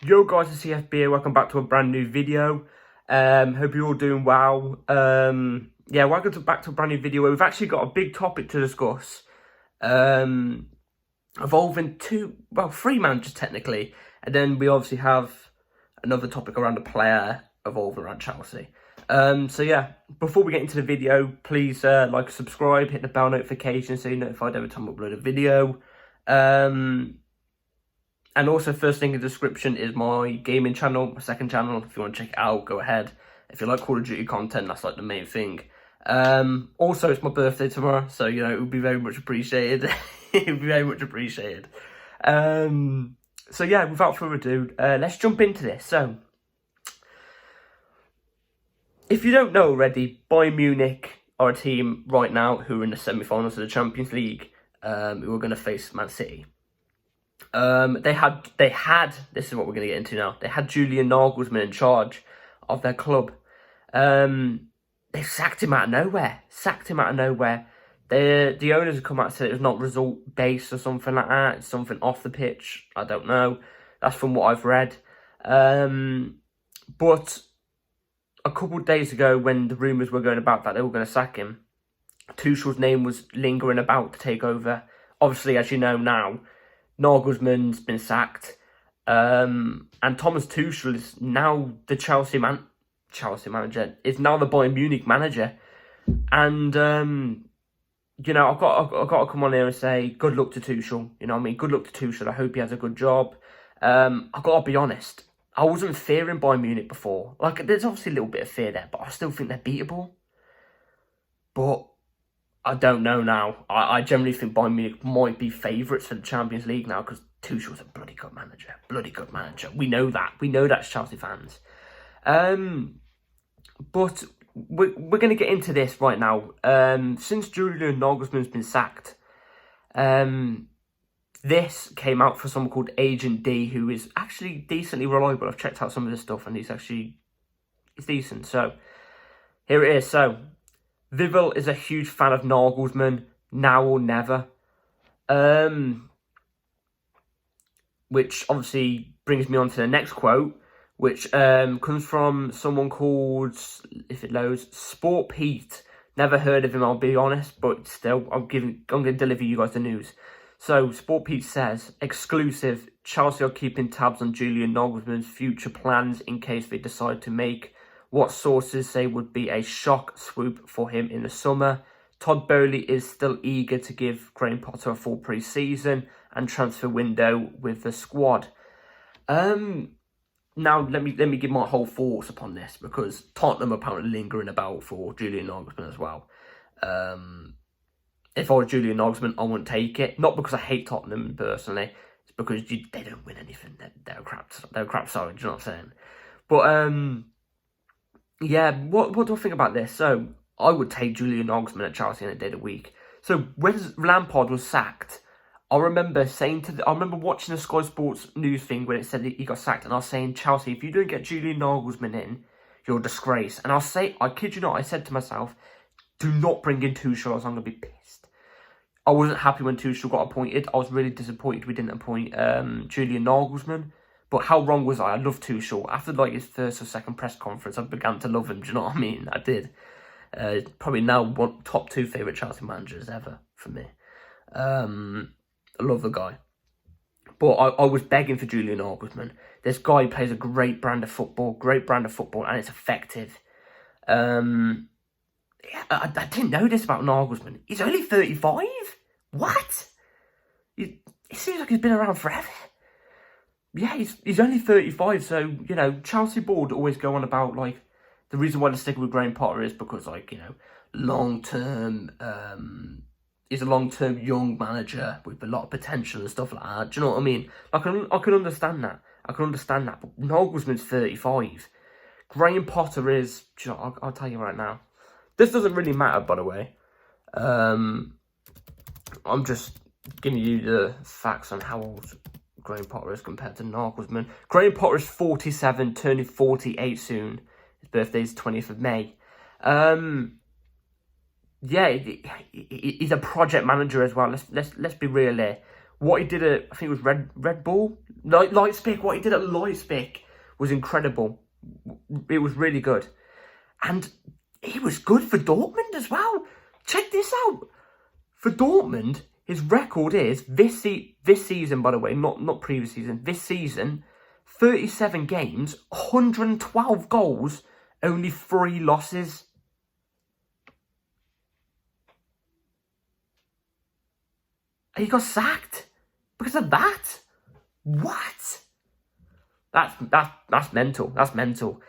Yo guys, it's CFB, welcome back to a brand new video. Hope you're all doing well. Welcome back to a brand new video where we've actually got a big topic to discuss. Involving three managers technically. And then we obviously have another topic around a player evolving around Chelsea. Before we get into the video, please like, subscribe, hit the bell notification so you're notified every time I upload a video. And also, first thing in the description is my gaming channel, my second channel. If you want to check it out, go ahead. If you like Call of Duty content, that's like the main thing. Also, it's my birthday tomorrow, so, you know, it would be very much appreciated. It would be very much appreciated. Without further ado, let's jump into this. So, if you don't know already, Bayern Munich are a team right now who are in the semi-finals of the Champions League, who are going to face Man City. They had, this is what we're going to get into now, they had Julian Nagelsmann in charge of their club. They sacked him out of nowhere, The owners have come out and said it was not result-based or something like that, it's something off the pitch, I don't know, that's from what I've read. But a couple of days ago, when the rumours were going about that they were going to sack him, Tuchel's name was lingering about to take over. Obviously, as you know now, Nagelsmann's been sacked, and Thomas Tuchel is now the Chelsea manager. Is now the Bayern Munich manager, and you know, I've got to come on here and say good luck to Tuchel. You know what I mean? Good luck to Tuchel. I hope he has a good job. I've got to be honest. I wasn't fearing Bayern Munich before. Like, there's obviously a little bit of fear there, but I still think they're beatable. But I don't know now. I generally think Bayern Munich might be favourites for the Champions League now because Tuchel's a bloody good manager. We know that. We know that as Chelsea fans. But we're going to get into this right now. Since Julian Nagelsmann's been sacked, this came out for someone called Agent D, who is actually decently reliable. I've checked out some of this stuff and he's decent. So, here it is. So, Vivel is a huge fan of Nagelsmann, now or never. Which obviously brings me on to the next quote, which comes from someone called, if it loads, Sport Pete. Never heard of him, I'll be honest, but still, I'm going to deliver you guys the news. So, Sport Pete says, exclusive, Chelsea are keeping tabs on Julian Nagelsmann's future plans in case they decide to make what sources say would be a shock swoop for him in the summer. Todd Bowley is still eager to give Graham Potter a full pre-season and transfer window with the squad. Now, let me give my whole thoughts upon this, because Tottenham are apparently lingering about for Julian Nagelsmann as well. If I was Julian Nagelsmann, I wouldn't take it. Not because I hate Tottenham personally, it's because they don't win anything. They're a crap side, do you know what I'm saying? But, yeah, what do I think about this? So, I would take Julian Nagelsmann at Chelsea in a day of the week. So, when Lampard was sacked, I remember watching the Sky Sports news thing when it said that he got sacked, and I was saying, Chelsea, if you don't get Julian Nagelsmann in, you're a disgrace. And I kid you not, I said to myself, do not bring in Tuchel, or I'm going to be pissed. I wasn't happy when Tuchel got appointed. I was really disappointed we didn't appoint Julian Nagelsmann. But how wrong was I? I love Tuchel. After like his first or second press conference, I began to love him. Do you know what I mean? I did. Probably now top 2 favourite Chelsea managers ever for me. I love the guy. But I was begging for Julian Nagelsmann. This guy plays a great brand of football, and it's effective. I didn't know this about Nagelsmann. He's only 35? What? It seems like he's been around forever. Yeah, he's only 35, so, you know, Chelsea board always go on about, like, the reason why they're sticking with Graham Potter is because, like, you know, long-term, he's a long-term young manager with a lot of potential and stuff like that. Do you know what I mean? I can understand that. But Nagelsmann's 35. Graham Potter is, do you know, I'll tell you right now. This doesn't really matter, by the way. I'm just giving you the facts on how old Graham Potter is compared to Nagelsmann. Graham Potter is 47, turning 48 soon. His birthday is 20th of May. Yeah, he's a project manager as well. Let's be real here. What he did at, I think it was Red Bull, Leipzig. What he did at Leipzig was incredible. It was really good, and he was good for Dortmund as well. Check this out. For Dortmund, his record is this season, by the way, not previous season. This season, 37 games, 112 goals, only 3 losses. And he got sacked because of that. What? That's mental. That's mental.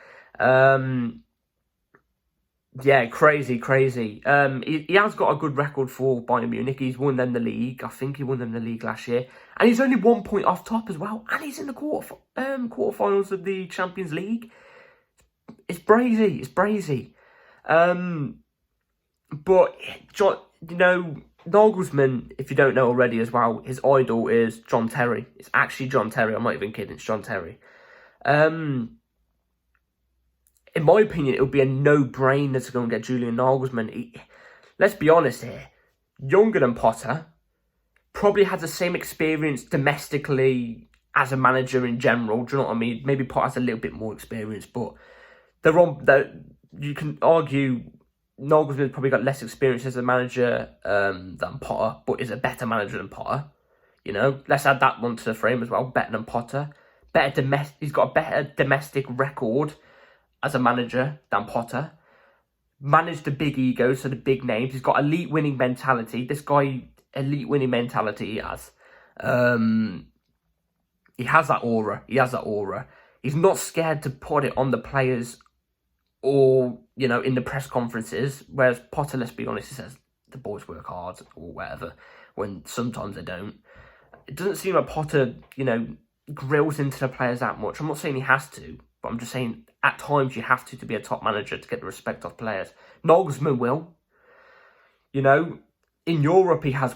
Yeah, crazy. He has got a good record for Bayern Munich. He's won them the league. I think he won them the league last year. And he's only 1 point off top as well. And he's in the quarterfinals of the Champions League. It's brazy. But, you know, Nagelsmann, if you don't know already as well, his idol is John Terry. It's actually John Terry. I'm not even kidding. It's John Terry. In my opinion, it would be a no-brainer to go and get Julian Nagelsmann. Let's be honest here. Younger than Potter. Probably has the same experience domestically as a manager in general. Do you know what I mean? Maybe Potter has a little bit more experience, but you can argue Nagelsmann's probably got less experience as a manager than Potter, but is a better manager than Potter. You know, let's add that one to the frame as well. Better than Potter. He's got a better domestic record as a manager than Potter. Managed the big egos, so the big names. He's got elite winning mentality. This guy, elite winning mentality he has. He has that aura. He's not scared to put it on the players or, you know, in the press conferences. Whereas Potter, let's be honest, he says the boys work hard or whatever, when sometimes they don't. It doesn't seem like Potter, you know, grills into the players that much. I'm not saying he has to, but I'm just saying at times you have to be a top manager to get the respect of players. Nagelsmann will. You know, in Europe he has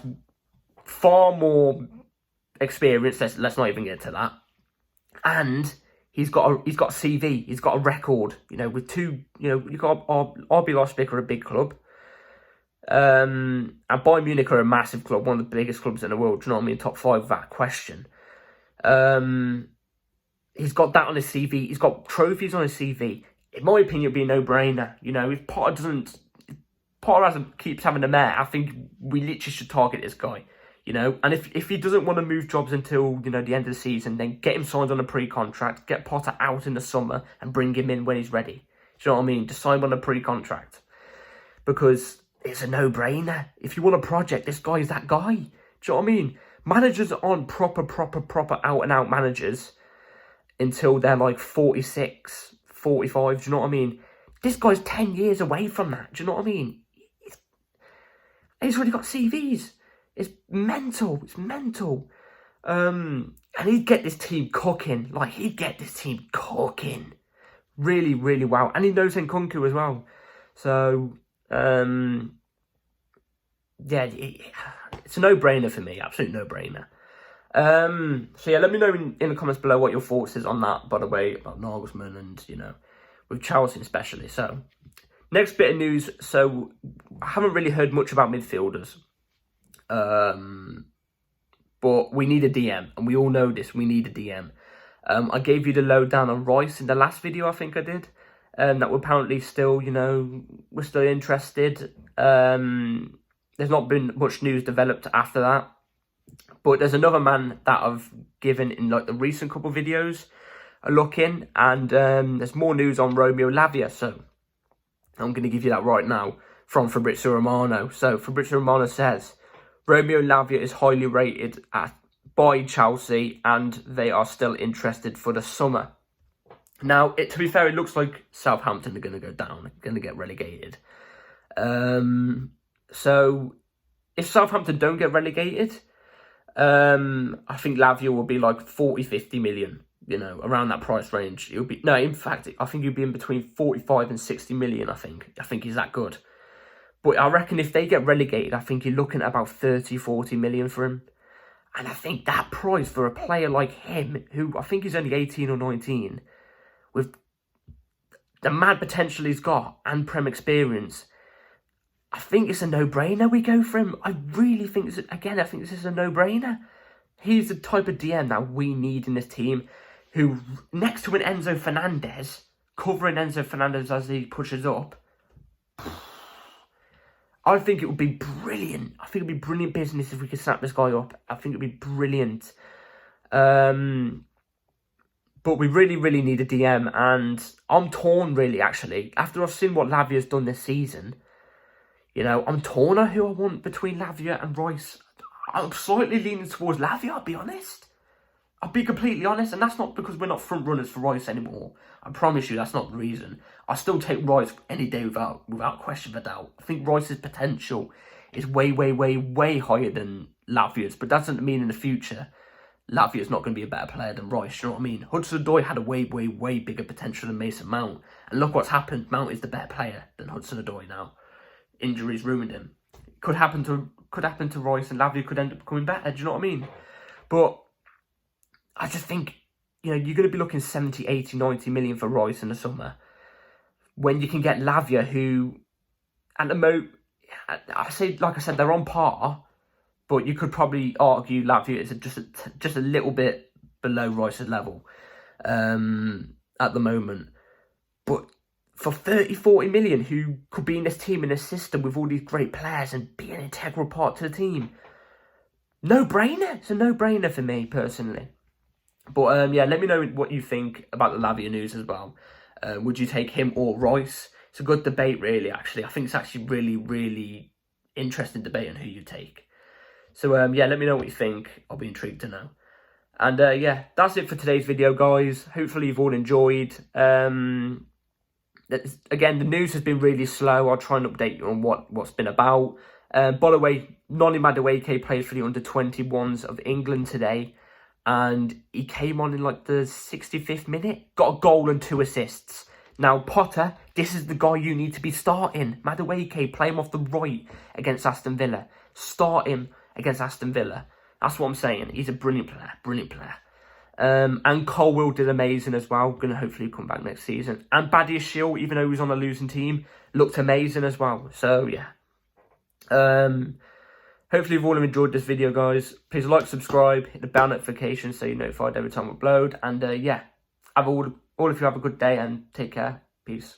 far more experience. Let's not even get to that. And he's got a CV. He's got a record. You know, with two. You know, you got RB Leipzig are a big club. And Bayern Munich are a massive club, one of the biggest clubs in the world. Do you know what I mean? Top 5 without question. He's got that on his CV. He's got trophies on his CV. In my opinion, it'd be a no-brainer. You know, if Potter keeps having a mare, I think we literally should target this guy. You know, and if he doesn't want to move jobs until, you know, the end of the season, then get him signed on a pre-contract, get Potter out in the summer and bring him in when he's ready. Do you know what I mean? Just sign him on a pre-contract. Because it's a no-brainer. If you want a project, this guy is that guy. Do you know what I mean? Managers aren't proper out-and-out managers until they're like 46, 45, do you know what I mean? This guy's 10 years away from that, do you know what I mean? He's already got CVs. It's mental. And he'd get this team cooking. Really, really well. And he knows Nkunku as well. So, yeah, it's a no-brainer for me. Absolute no-brainer. So yeah, let me know in the comments below what your thoughts is on that, by the way, about Nagelsmann and, you know, with Chelsea especially. So, next bit of news. So, I haven't really heard much about midfielders. But we need a DM, and we all know this, we need a DM. I gave you the lowdown on Rice in the last video, I think I did. That we're apparently still, you know, we're still interested. There's not been much news developed after that. But there's another man that I've given in like the recent couple of videos a look in, and there's more news on Romeo Lavia. So I'm going to give you that right now from Fabrizio Romano. So Fabrizio Romano says Romeo Lavia is highly rated by Chelsea, and they are still interested for the summer. Now, to be fair, it looks like Southampton are going to go down, going to get relegated. So if Southampton don't get relegated, I think Lavia will be like 40-50 million, you know, around that price range. It'll be, no, in fact, I think he'll be in between 45 and 60 million, I think he's that good. But I reckon if they get relegated, I think you're looking at about 30-40 million for him. And I think that price for a player like him, who I think he's only 18 or 19, with the mad potential he's got and Prem experience, I think it's a no-brainer we go for him. I really think, I think this is a no-brainer. He's the type of DM that we need in this team, who, next to an Enzo Fernandez, covering Enzo Fernandez as he pushes up, I think it would be brilliant. I think it would be brilliant business if we could snap this guy up. I think it would be brilliant. But we really, really need a DM, and I'm torn, really, actually. After I've seen what Lavia's done this season, you know, I'm torn on who I want between Lavia and Rice. I'm slightly leaning towards Lavia, I'll be honest. I'll be completely honest, and that's not because we're not front runners for Rice anymore. I promise you, that's not the reason. I still take Rice any day without question of a doubt. I think Rice's potential is way, way, way, way higher than Lavia's, but that doesn't mean in the future Lavia's not going to be a better player than Rice, you know what I mean? Hudson-Odoi had a way, way, way bigger potential than Mason Mount, and look what's happened. Mount is the better player than Hudson-Odoi now. Injuries ruined him. Could happen to Rice, and Lavia could end up becoming better, do you know what I mean? But I just think, you know, you're going to be looking 70, 80, 90 million for Rice in the summer, when you can get Lavia, who, at the moment, I say, like I said, they're on par, but you could probably argue Lavia is just a little bit below Rice's level at the moment. But for 30, 40 million, who could be in this team, in this system with all these great players and be an integral part to the team, no-brainer. It's a no-brainer for me, personally. But yeah, let me know what you think about the Lavia news as well. Would you take him or Rice? It's a good debate, really, actually. I think it's actually really, really interesting debate on who you take. So, yeah, let me know what you think. I'll be intrigued to know. And, yeah, that's it for today's video, guys. Hopefully you've all enjoyed. Again, the news has been really slow. I'll try and update you on what's been about. By the way, Noni Madueke played for the under-21s of England today. And he came on in, like, the 65th minute. Got a goal and 2 assists. Now, Potter, this is the guy you need to be starting. Madueke, play him off the right against Aston Villa. Start him against Aston Villa. That's what I'm saying. He's a brilliant player. Brilliant player. And Colwill did amazing as well. Going to hopefully come back next season. And Badiashile, even though he was on a losing team, looked amazing as well. So, yeah. Hopefully you've all enjoyed this video, guys. Please like, subscribe, hit the bell notification so you're notified every time we upload. And, yeah, all of you have a good day and take care. Peace.